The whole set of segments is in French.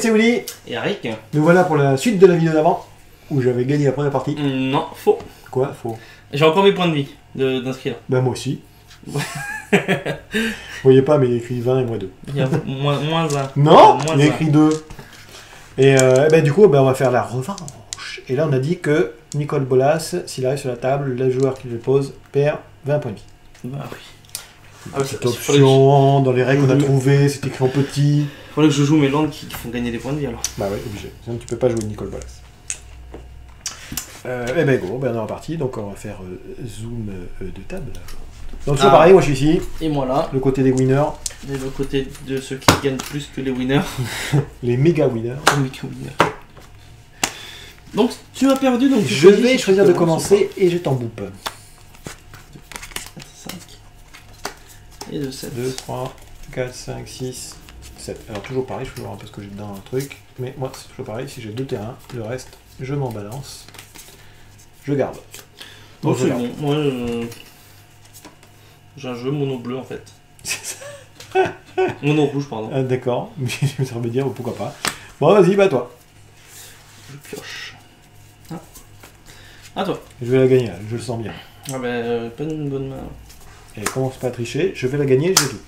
c'est Willy. Et Eric. Nous voilà pour la suite de la vidéo d'avant, où j'avais gagné la première partie. Non, faux. Quoi? Faux. J'ai encore mes points de vie d'inscrits là. Ben moi aussi. Vous voyez pas, mais il y a écrit 20 et moi 2. Il y a moins 1. Non, moins il y a un. écrit 2. Et ben, du coup, ben, on va faire la revanche. Et là, on a dit que Nicole Bolas, s'il arrive sur la table, le joueur qui le pose perd 20 points de vie. Bah oui. Cette option, dans les règles qu'on a trouvées, c'est écrit en petit. Il faudrait que je joue mes landes qui font gagner des points de vie alors. Bah ouais, obligé. Sinon, tu peux pas jouer Nicole Bolas. Et ben go, ben on est reparti. Donc on va faire zoom de table. Donc c'est pareil, moi je suis ici. Et moi là. Le côté des winners. Et le côté de ceux qui gagnent plus que les winners. Les méga winners. Les méga winners. Donc tu as perdu, donc je vais choisir de commencer et je t'en boupe. 5 et de 7. 2, 3, 4, 5, 6, 7. Alors toujours pareil, je peux voir un peu ce que j'ai dedans un truc. Mais moi c'est toujours pareil, si j'ai 2 terrains, le reste je m'en balance. Je garde. Donc c'est bon, moi j'ai un jeu mono bleu en fait. Mono rouge pardon. Ah, d'accord, mais ça veut dire pourquoi pas. Bon vas-y, bah toi. Je pioche. Ah. À toi. Je vais la gagner, là, je le sens bien. Ah pas une bonne main. Et commence pas à tricher, je vais la gagner, j'ai tout.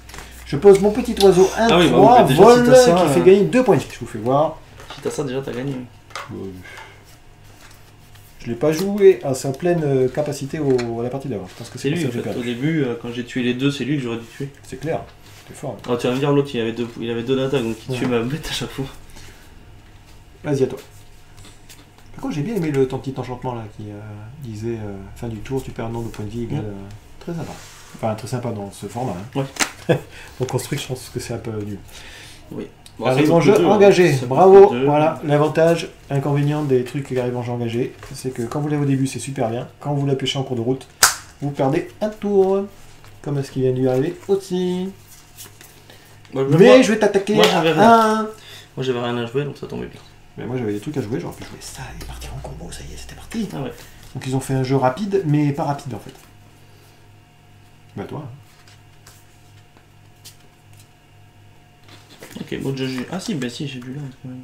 Je pose mon petit oiseau 1, ah oui, 3, déjà, vol, si ça, qui fait gagner 2 points de vie. Je vous fais voir. Si t'as ça déjà t'as gagné. Je l'ai pas joué à sa pleine capacité à la partie d'avant. Parce que c'est lui en fait. Au début, quand j'ai tué les deux, c'est lui que j'aurais dû tuer. C'est clair, t'es fort. Hein. Alors tu vas me dire l'autre, il avait deux d'attaque, donc il tuait ma bête à chaque fois. Vas-y à toi. Par contre j'ai bien aimé ton petit enchantement là qui disait fin du tour, tu perds un nombre de points de vie égal. Très sympa. Enfin très sympa dans ce format. Hein. Ouais. On construit, je pense que c'est un peu nul. Oui. Bon, arrive en jeu engagé, bravo, voilà, l'avantage, inconvénient des trucs qui arrivent en jeu engagé, c'est que quand vous l'avez au début c'est super bien, quand vous la pêchez en cours de route, vous perdez un tour, comme ce qui vient de lui arriver aussi. Mais je vais t'attaquer Moi j'avais rien à jouer donc ça tombait bien. Mais moi j'avais des trucs à jouer, j'aurais pu jouer ça et partir en combo, ça y est, c'était parti. Ah ouais. Donc ils ont fait un jeu rapide, mais pas rapide en fait. Bah toi. Ok, bon, j'ai... Ah si, bah si, j'ai vu là quand même.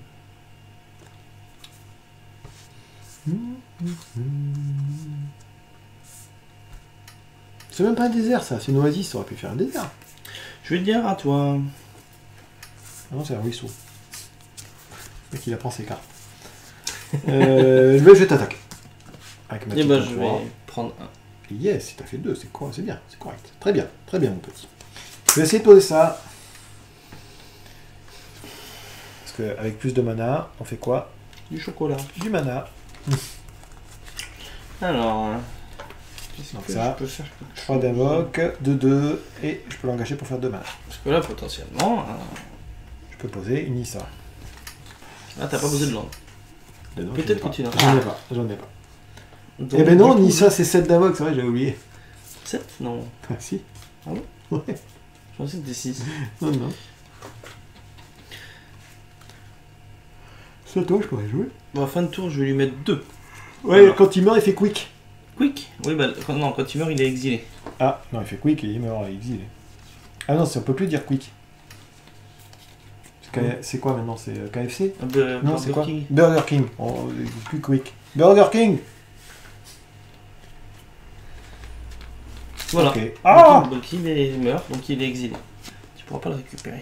C'est même pas un désert ça, c'est une oasis, ça aurait pu faire un désert. Je vais te dire à toi. Ah non, c'est un ruisseau. Le mec il apprend ses cartes. Je vais t'attaquer. Et bah je vais prendre un. Yes, si t'as fait 2, c'est quoi? C'est bien, c'est correct. Très bien mon petit. Je vais essayer de poser ça. Parce qu'avec plus de mana, on fait quoi? Du chocolat. Du mana. Alors... Donc ça, 3 d'invoque, 2-2, et je peux l'engager pour faire 2 mana. Parce que là, potentiellement... Je peux poser une Nissa. Ah, t'as pas posé de land. Peut-être que tu n'as pas. J'en ai pas. Donc, eh ben non, Nissa c'est 7 d'invoque, c'est vrai, j'avais oublié. 7? Non. Ah si. Ah bon? Ouais. Je pensais que c'était 6. Non. C'est à toi, je pourrais jouer. Bon, à fin de tour, je vais lui mettre 2. Ouais, alors. Quand il meurt, il fait quick. Quick? Oui, bah non, quand il meurt, il est exilé. Ah, non, il fait quick et il meurt, il est exilé. Ah non, ça on peut plus dire quick. C'est quoi maintenant? C'est KFC? Non, c'est quoi? Burger King. Oh, plus quick. Burger King! Voilà. Okay. Ah, donc il meurt, donc il est exilé. Tu pourras pas le récupérer.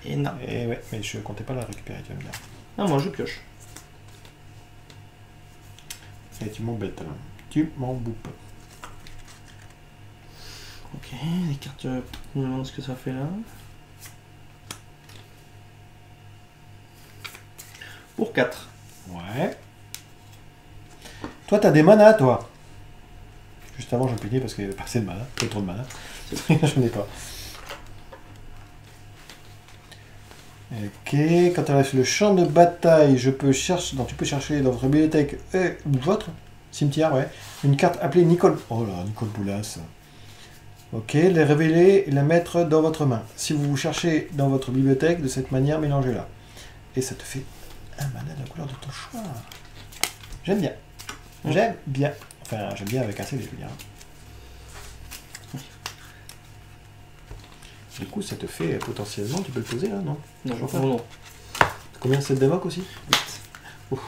Et non. Et ouais, mais je comptais pas la récupérer, tu vas me dire. Ah, moi je pioche. Et tu m'embêtes là. Tu m'emboupes. Ok, les cartes, je me demande ce que ça fait là. Pour 4. Ouais. Toi, t'as des manas, toi. Juste avant, je me plaignais parce qu'il y avait pas assez de mana. Il y avait trop de mana. J'en ai pas. Ok, quand elle reste le champ de bataille, je peux chercher. Non, tu peux chercher dans votre bibliothèque ou votre cimetière, ouais. Une carte appelée Nicole. Oh là, Nicole Bolas. Ok, les révéler et la mettre dans votre main. Si vous cherchez dans votre bibliothèque, de cette manière, mélangez-la. Et ça te fait un mana de la couleur de ton choix. J'aime bien. J'aime bien. Enfin, j'aime bien avec un CD, je veux dire. Du coup, ça te fait potentiellement, tu peux le poser là, non? Non, non. Combien c'est d'évoque aussi? 8.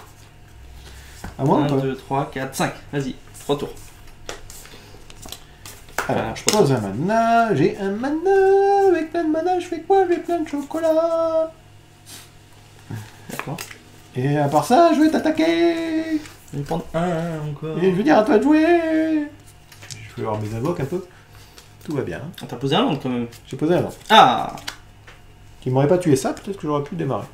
À moi 1, ou pas? 2, 3, 4, 5. Vas-y, 3 tours. Alors, je pose un mana, j'ai un mana, avec plein de mana, je fais quoi? J'ai plein de chocolat. D'accord. Et à part ça, je vais t'attaquer. Je vais prendre un encore. Et je vais dire à toi de jouer. Je vais avoir mes invoques un peu. Tout va bien. On t'a posé un land quand même. J'ai posé un land. Ah! Qui m'aurait pas tué ça, peut-être que j'aurais pu démarrer.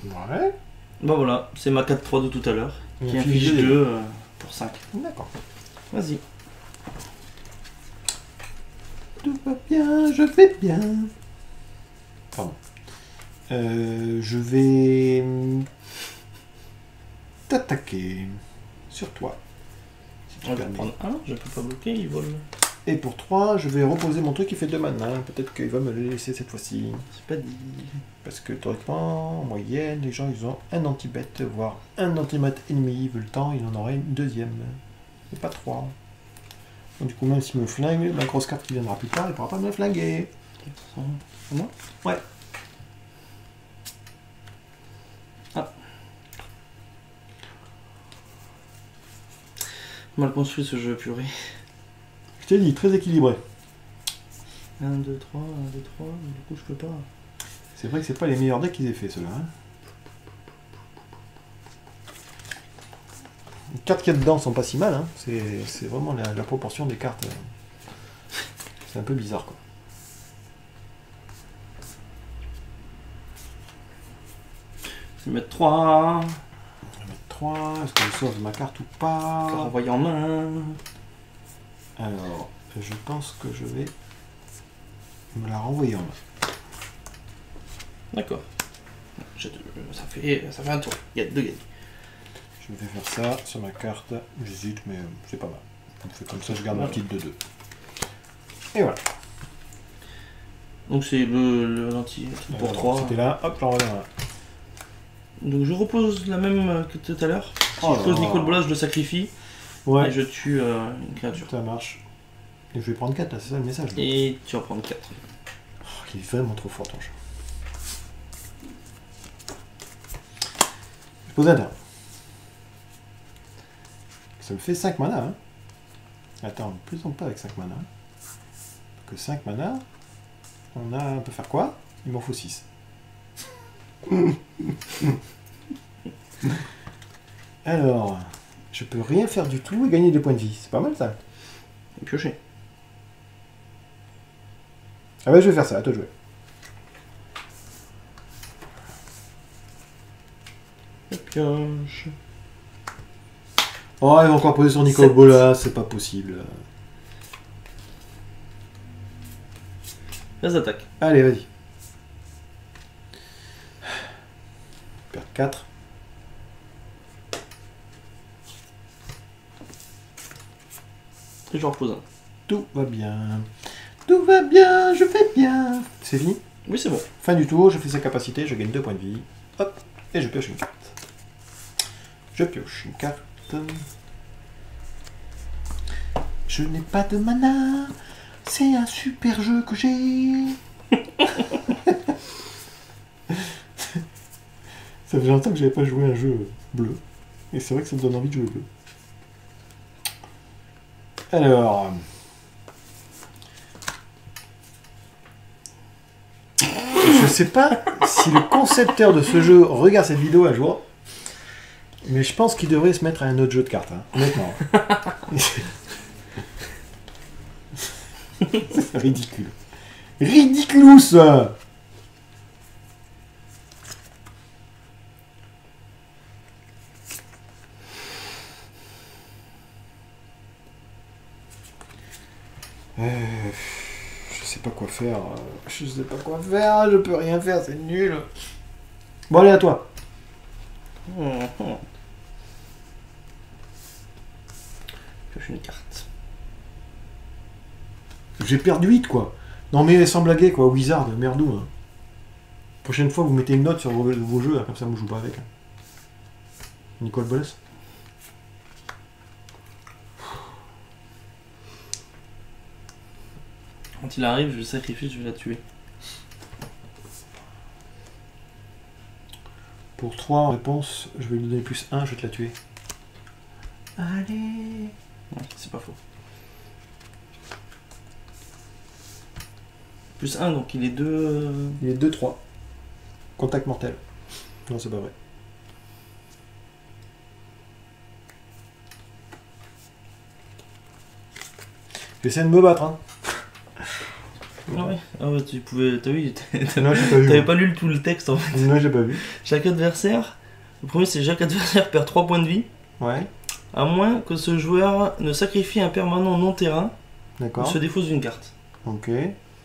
Ouais. Bah voilà, c'est ma 4-3 de tout à l'heure. Et Qui inflige inflige deux 2 pour 5. D'accord. Vas-y. Tout va bien, je vais bien. Pardon. Je vais t'attaquer sur toi. Si tu On va permets. prendre un, je peux pas bloquer, il vole. Et pour 3, je vais reposer mon truc qui fait 2 mana. Peut-être qu'il va me le laisser cette fois-ci. C'est pas dit. Parce que théoriquement, en moyenne, les gens ils ont un anti-bête, voire un anti-mat ennemi. Vu le temps, il en aurait une deuxième. Et pas 3. Donc, du coup, même s'il me flingue, la grosse carte qui viendra plus tard, il pourra pas me flinguer. C'est moi? Ouais. Ah. Mal construit ce jeu, purée. Je t'ai dit, très équilibré. 1, 2, 3, 1, 2, 3, du coup je peux pas. C'est vrai que c'est pas les meilleurs decks qu'ils aient fait, ceux-là. Hein. Les cartes qu'il y a dedans sont pas si mal. Hein. C'est vraiment la proportion des cartes. C'est un peu bizarre, quoi. Je vais mettre 3. Je vais mettre 3. Est-ce que je sauve ma carte ou pas? Renvoyer en main. Alors, je pense que je vais me la renvoyer en main. D'accord. Ça fait un tour. Il y a 2 gagnes. Je vais faire ça sur ma carte. J'hésite, mais c'est pas mal. On fait comme ça, je garde mon kit de 2. Et voilà. Donc c'est le lentille pour 3. C'était là, hop, j'en reviens là. Donc je repose la même que tout à l'heure. Si Oh je pose là là. Nicole Bolas, je le sacrifie. Ouais, Et je tue une créature. ça marche. Et je vais prendre 4 là, c'est ça le message. Là. Et tu vas prendre 4. Oh, il est vraiment trop fort ton chat. Je pose un dard. Ça me fait 5 mana. Hein. Attends, ne plaisante pas avec 5 mana. Que 5 mana, on peut faire quoi? Il m'en faut 6. Alors, je peux rien faire du tout et gagner des points de vie. C'est pas mal ça. Et piocher. Ah ouais, je vais faire ça, à toi de jouer. Et pioche. Oh, il va encore poser son Nicole 7. Bolas, c'est pas possible. Phase d'attaque. Allez, vas-y. Je perds 4. Et je repose un. Tout va bien. Tout va bien, je fais bien. C'est fini? Oui, c'est bon. Fin du tour, je fais sa capacité, je gagne 2 points de vie. Hop, et je pioche une carte. Je pioche une carte. Je n'ai pas de mana. C'est un super jeu que j'ai. Ça fait longtemps que j'avais pas joué à un jeu bleu. Et c'est vrai que ça me donne envie de jouer bleu. Alors... Je sais pas si le concepteur de ce jeu regarde cette vidéo un jour, mais je pense qu'il devrait se mettre à un autre jeu de cartes, hein, honnêtement. C'est ridicule. Ridiculous! Je sais pas quoi faire. Je sais pas quoi faire. Je peux rien faire. C'est nul. Bon, allez, à toi. Pioche une carte. J'ai perdu 8, quoi. Non, mais sans blaguer, quoi. Wizard, merdou. Hein. Prochaine fois, vous mettez une note sur vos jeux. Hein, comme ça, moi, je joue pas avec. Hein. Nicole Bolas. Quand il arrive, je le sacrifie, je vais la tuer. Pour 3 en réponse, je vais lui donner plus 1, je vais te la tuer. Allez. Ouais, c'est pas faux. Plus 1, donc il est 2... Il est 2-3. Contact mortel. Non, c'est pas vrai. J'essaie de me battre, hein. Ah ouais, tu pouvais... T'as vu, Non, j'ai pas vu. t'avais pas lu tout le texte en fait. Non, j'ai pas vu. Chaque adversaire... Le premier, c'est chaque adversaire perd 3 points de vie, Ouais, à moins que ce joueur ne sacrifie un permanent non-terrain ou d'accord. se défausse d'une carte. Ok.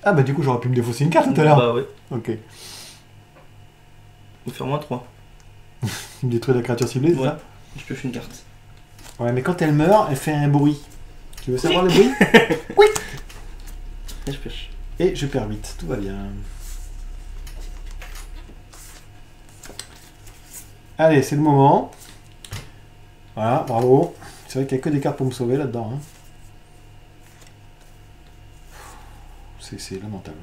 Ah bah du coup, j'aurais pu me défausser une carte tout à l'heure. Bah ouais. Ok. Ou faire moins 3. Il me détruit la créature ciblée, c'est Ouais. ça? Je pioche une carte. Ouais, mais quand elle meurt, elle fait un bruit. Tu veux savoir le bruit? Oui. Et je pioche. Et je perds 8, tout va bien. Allez, c'est le moment. Voilà, bravo. C'est vrai qu'il n'y a que des cartes pour me sauver là-dedans. Hein. C'est lamentable.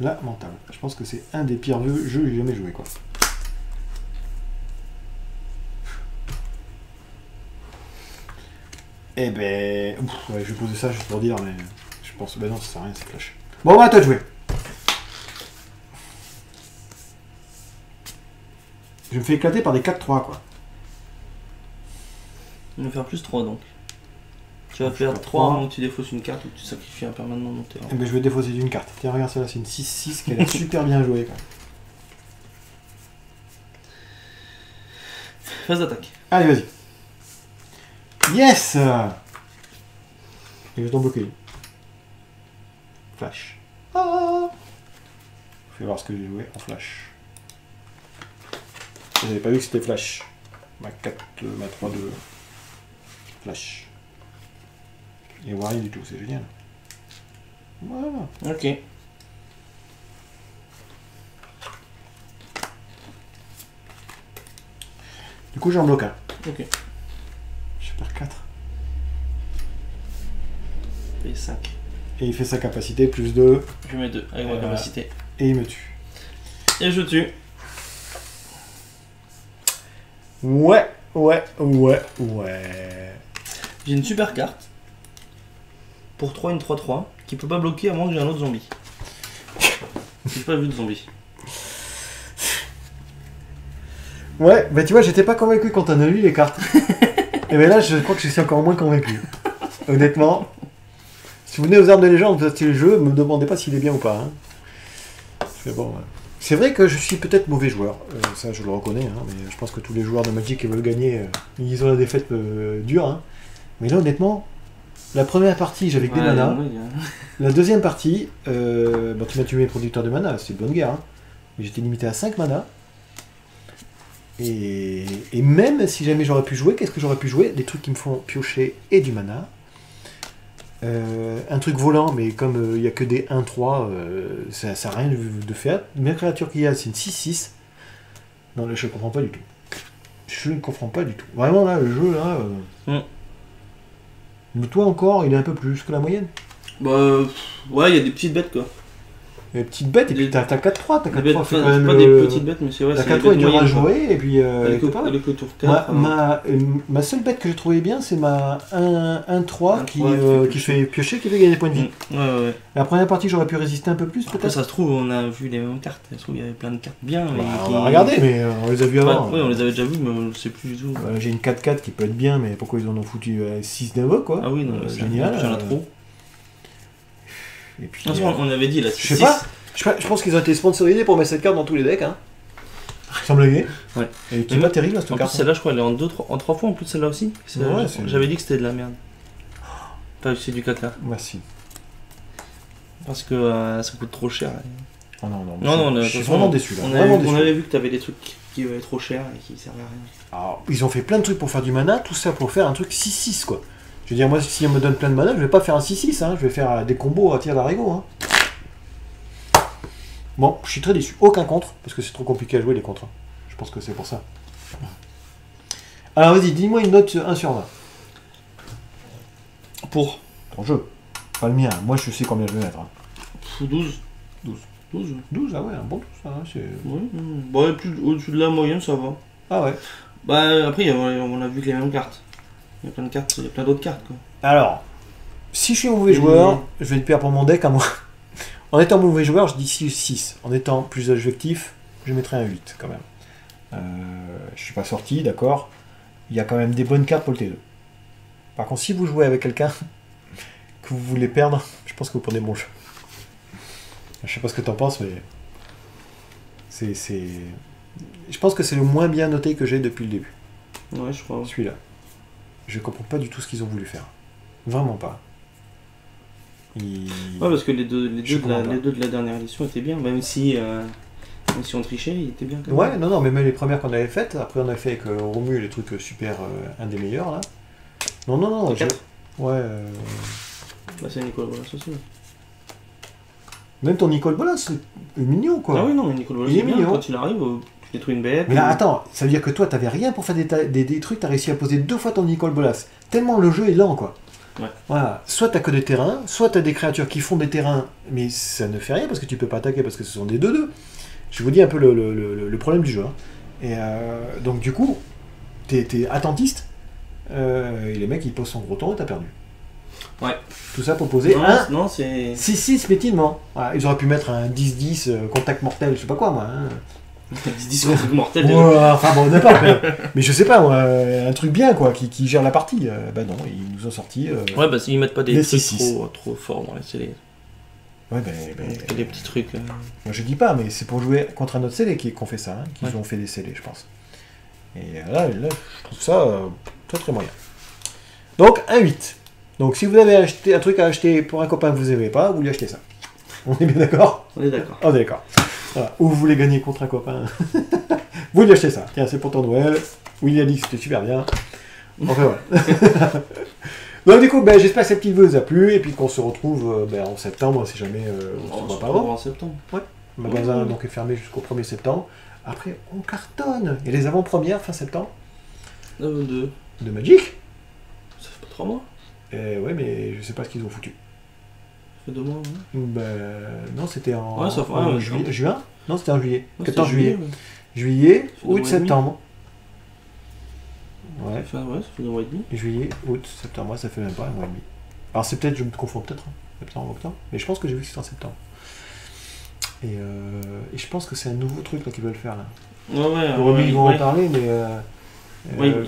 Lamentable. Je pense que c'est un des pires jeux que j'ai jamais joué, quoi. Eh ben... Ouf, ouais, je vais poser ça juste pour dire, mais... Je pense... Ben non, ça sert à rien, c'est flash. Bon, bah, à toi de jouer. Je me fais éclater par des 4-3, quoi. On va faire plus 3 donc. Tu vas Je faire fais 3 3. avant que tu défausses une carte ou que tu sacrifies un permanent non-terrain. Eh ben, je vais défausser d'une carte. Tiens, regarde celle-là, c'est une 6-6 qui a l'air super bien jouée, quoi. Phase d'attaque. Allez, vas-y. Yes! Et je t'en bloquer. Flash. Ah! Je vais voir ce que j'ai joué en flash. Vous n'avez pas vu que c'était flash. Ma 4, ma 3-2. Flash. Et voit rien du tout, c'est génial. Voilà. Ok. Du coup, j'en bloque un. Ok. Je perds 4. Et 5. Et il fait sa capacité, plus 2. Je mets 2 avec ma capacité. Et il me tue. Et je tue. Ouais. J'ai une super carte. Pour 3, une 3-3. Qui peut pas bloquer à moins que j'ai un autre zombie. J'ai pas vu de zombie. Ouais, bah tu vois, j'étais pas convaincu quand on a lu les cartes. Et ben là, je crois que je suis encore moins convaincu. Honnêtement, si vous venez aux armes de légende, vous achetez le jeu, me demandez pas s'il est bien ou pas. Hein. C'est bon. Ouais. C'est vrai que je suis peut-être mauvais joueur, ça je le reconnais, hein, mais je pense que tous les joueurs de Magic qui veulent gagner, ils ont la défaite dure. Hein. Mais là, honnêtement, la première partie, j'avais que des manas. La deuxième partie, bon, tu m'as tué mes producteurs de mana, c'est de bonne guerre. Hein. Mais j'étais limité à 5 manas. Et même si jamais j'aurais pu jouer, qu'est-ce que j'aurais pu jouer? Des trucs qui me font piocher et du mana. Un truc volant, mais comme il n'y a que des 1-3, ça n'a rien de faire. La meilleure créature qu'il y a, c'est une 6-6. Non, là, je ne comprends pas du tout. Je ne comprends pas du tout. Vraiment, là, le jeu, là... Mais toi, encore, il est un peu plus que la moyenne. Bah, ouais, il y a des petites bêtes quoi. Les petites bêtes, et puis t'as 4-3. T'as 4-3, c'est quand même pas des petites bêtes, mais c'est vrai. T'as 4-3 et tu vas jouer, et puis... Avec le tour 4. Ma seule bête que j'ai trouvée bien, c'est ma 1-3 qui fait piocher, qui fait gagner des points de vie. Ouais. La première partie, j'aurais pu résister un peu plus, Après, peut-être. ça se trouve, on a vu les mêmes cartes. Ça se trouve, il y avait plein de cartes bien. Mais On a regardé, mais on les a vus avant. Ouais, on les avait déjà vus, mais on ne sait plus du tout. J'ai une 4-4 qui peut être bien, mais pourquoi ils en ont foutu 6 d'invoque, quoi. Ah oui, non, c'est génial. Il y en a trop. Et puis, De toute façon, on avait dit là. je sais pas. Je pense qu'ils ont été sponsorisés pour mettre cette carte dans tous les decks. Hein. Sans blaguer. Ouais. Et qui est pas terrible, cette En carte. plus, celle-là, je crois, elle est en 3 fois en plus, celle-là aussi. Ouais, J'avais dit que c'était de la merde. Pas que c'est du caca. Merci. Parce que ça coûte trop cher. Oh non, je suis vraiment déçu là. On avait vu que t'avais des trucs qui valaient trop cher et qui servaient à rien. Alors, ils ont fait plein de trucs pour faire du mana, tout ça pour faire un truc 6-6 quoi. Je veux dire, moi si on me donne plein de mana, je vais pas faire un 6-6, hein. Je vais faire des combos à tir d'arigot. Hein. Bon, je suis très déçu. Aucun contre, parce que c'est trop compliqué à jouer les contres. Je pense que c'est pour ça. Alors vas-y, dis-moi une note 1 sur 20. Pour Ton jeu. Pas le mien, moi je sais combien je vais mettre. Hein. 12. 12. 12. 12, ah ouais, un bon 12, ça, hein, c'est... Ouais, bon, au-dessus de la moyenne, ça va. Ah ouais. Bah, après, on a vu que les mêmes cartes. Il y a plein de cartes, il y a plein d'autres cartes, quoi. Alors, si je suis un mauvais joueur, je vais te perdre pour mon deck à moi. En étant mauvais joueur, je dis 6. En étant plus objectif, je mettrai un 8 quand même. Je suis pas sorti, d'accord. Il y a quand même des bonnes cartes pour le T2. Par contre, si vous jouez avec quelqu'un que vous voulez perdre, je pense que vous prenez mon jeu. Je sais pas ce que t'en penses, mais... Je pense que c'est le moins bien noté que j'ai depuis le début. Ouais, je crois. Celui-là. Je comprends pas du tout ce qu'ils ont voulu faire. Vraiment pas. Ouais, parce que les deux de la dernière édition étaient bien, même si on trichait, ils étaient bien quand même. Ouais, non, mais même les premières qu'on avait faites, après on a fait avec Romu les trucs super, un des meilleurs là. Non, j'ai... Ouais. Bah, c'est Nicole Bolas aussi. Même ton Nicole Bolas, c'est mignon quoi. Ah oui, non, mais Nicole Bolas, il est bien, mignon. quand il arrive, tu détruis une bête. Mais là, attends, ça veut dire que toi, t'avais rien pour faire des trucs, t'as réussi à poser 2 fois ton Nicole Bolas. Tellement le jeu est lent quoi. Ouais. Voilà. Soit t'as que des terrains, soit t'as des créatures qui font des terrains, mais ça ne fait rien parce que tu peux pas attaquer parce que ce sont des 2-2. Je vous dis un peu le problème du jeu. Hein. Et donc du coup, t'es attentiste, et les mecs ils posent son gros temps et t'as perdu. Ouais. Tout ça pour poser non, c'est... 6-6 métinement. Voilà, ils auraient pu mettre un 10-10 contact mortel, je sais pas quoi moi. Hein. 10 contre mortel. Enfin bon, n'importe. Mais je sais pas moi, un truc bien quoi, qui gère la partie. Bah non, ils nous ont sorti. Ouais, bah s'ils mettent pas des les trucs 6-6. trop forts dans les scellés. Ouais, Des petits trucs. Moi je dis pas, mais c'est pour jouer contre un autre scellé qu'on fait ça, hein, qu'ils ont fait des scellés, je pense. Et là, je trouve ça très très moyen. Donc un 8. Donc si vous avez acheté un truc à acheter pour un copain que vous aimez pas, vous lui achetez ça. On est bien d'accord? On est d'accord. On est d'accord. Voilà. Ou vous voulez gagner contre un copain, vous lui achetez ça. Tiens, c'est pour ton Noël. Oui, il a dit que c'était super bien. Enfin voilà. Donc du coup, j'espère que cette petite vidéo vous a plu et puis qu'on se retrouve en septembre si jamais on se voit pas avant. En septembre. Ouais. Le magasin donc, est fermé jusqu'au 1er septembre. Après, on cartonne. Il y a les avant-premières fin septembre. De Magic. Ça fait pas 3 mois. Ouais, mais je sais pas ce qu'ils ont foutu. Ça fait 2 mois, non Non, c'était en, ouais, ça fait, juin. Non, c'était en juillet. Ouais, 14 juillet. Ouais. Juillet, Ça fait août, septembre. Ouais. Ça fait 2 mois et demi. Juillet, août, septembre, ça fait même pas un mois et demi. Alors c'est peut-être, je me confonds peut-être, hein, septembre, octobre, mais je pense que j'ai vu que c'était en septembre. Et je pense que c'est un nouveau truc là qu'ils veulent faire là. Ouais, ils vont en parler, mais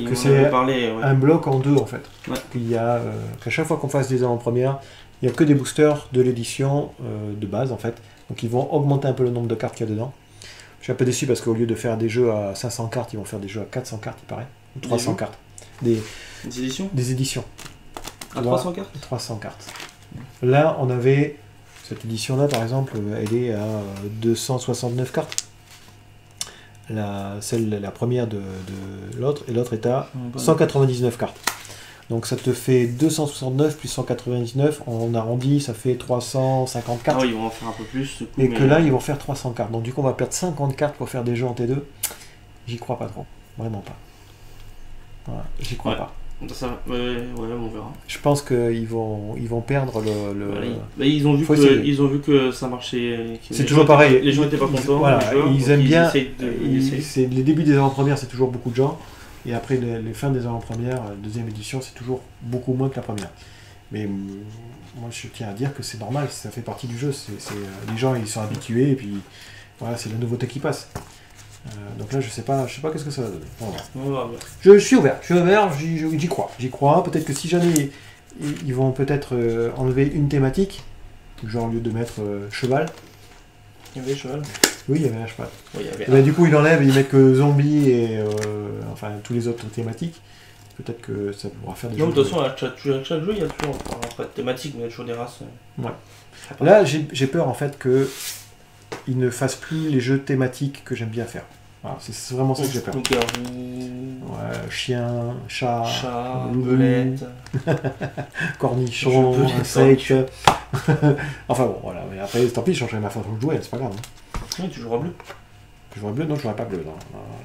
que c'est un bloc en 2 en fait. Ouais. Qu'il y a, qu'à chaque fois qu'on fasse des avant-premières, il n'y a que des boosters de l'édition de base en fait. Donc ils vont augmenter un peu le nombre de cartes qu'il y a dedans. Je suis un peu déçu parce qu'au lieu de faire des jeux à 500 cartes, ils vont faire des jeux à 400 cartes, il paraît. Ou 300 cartes. Des éditions. Des éditions. À 300 cartes 300 cartes. Là, on avait... Cette édition-là, par exemple, elle est à 269 cartes. La première de l'autre, et l'autre est à 199 cartes. Donc ça te fait 269 plus 199, on arrondit, ça fait 350 cartes. Ah oui, ils vont en faire un peu plus. Du coup, et que là, ils vont faire 300 cartes. Donc du coup, on va perdre 50 cartes pour faire des jeux en T2. J'y crois pas trop. Vraiment pas. Voilà, j'y crois pas. Ça, on verra. Je pense qu'ils vont perdre le... Voilà, ils ont vu que ça marchait. C'est toujours pareil. Les gens n'étaient pas contents. Voilà, ils aiment bien. C'est les débuts des avant-premières, c'est toujours beaucoup de gens. Et après les fins des avant-premières, deuxième édition, c'est toujours beaucoup moins que la première. Mais moi, je tiens à dire que c'est normal, ça fait partie du jeu. Les gens, ils sont habitués, et puis voilà, c'est la nouveauté qui passe. Donc là, je sais pas qu'est-ce que ça va donner. Voilà. Je suis ouvert, j'y crois. J'y crois. Peut-être que si jamais ils vont peut-être enlever une thématique, genre au lieu de mettre cheval. Il y avait cheval. Oui, il y avait un cheval. Oui, il y avait du coup, ils enlèvent et ils mettent que zombies et enfin tous les autres thématiques. Peut-être que ça pourra faire des jeux. Non, de toute façon, à chaque jeu, il y a toujours pas de thématique, mais il y a toujours des races. Ouais. Là, j'ai peur en fait que ils ne fassent plus les jeux thématiques que j'aime bien faire. Voilà, c'est vraiment ça que j'ai peur. Ouais, chien, chat, belette, cornichon, insecte. Enfin bon, voilà. Mais après, tant pis, je changerai ma façon de jouer, c'est pas grave. Hein. Oui, tu joueras bleu. Je jouerai bleu? Non, je jouerai pas bleu. Non.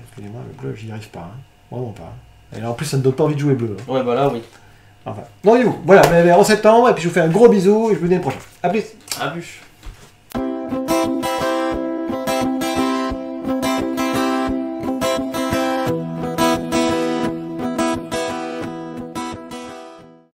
Excusez-moi, le bleu, j'y arrive pas. Hein. Vraiment pas. Et en plus, ça ne donne pas envie de jouer bleu. Hein. Ouais, bah là, oui. Enfin. Non, voilà, mais en septembre, et puis je vous fais un gros bisou et je vous dis à une prochaine. A plus. À plus.